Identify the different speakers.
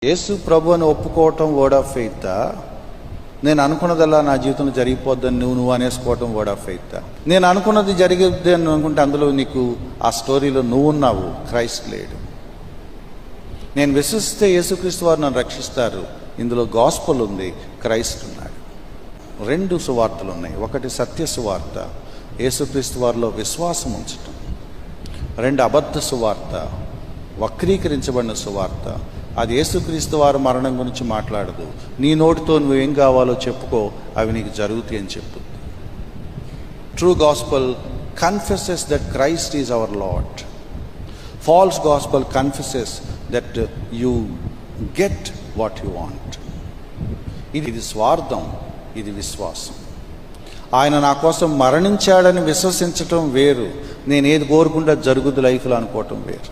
Speaker 1: యేసు ప్రభు అని ఒప్పుకోవటం word of faith, నేను అనుకున్నదల్లా నా జీవితంలో జరిగిపోద్దని నువ్వు అనేసుకోవటం వర్డ్ ఆఫ్ ఫెయిత్. నేను అనుకున్నది జరిగిద్ది అని అనుకుంటే అందులో నీకు ఆ స్టోరీలో నువ్వు ఉన్నావు, క్రైస్ట్ లేడు. నేను విశ్వసిస్తే యేసుక్రీస్తు వారు నన్ను రక్షిస్తారు, ఇందులో గాస్పల్ ఉంది, క్రైస్ట్ ఉన్నాడు. 2 సువార్తలు ఉన్నాయి. ఒకటి సత్య సువార్త, యేసుక్రీస్తు వారిలో విశ్వాసం ఉంచటం. 2 అబద్ధ సువార్త, వక్రీకరించబడిన సువార్త. అది యేసుక్రీస్తు వారి మరణం గురించి మాట్లాడదు. నీ నోటితో నువ్వేం కావాలో చెప్పుకో, అవి నీకు జరుగుతాయి అని చెప్పుద్ది. True gospel confesses that Christ is our lord. False gospel confesses that you get what you want. ఇది స్వార్థం, ఇది విశ్వాసం. ఆయన నా కోసం మరణించాడని విశ్వసించటం వేరు, నేను ఏది కోరుకుంటే జరుగుద్ది లైఫ్లో అనుకోవటం వేరు.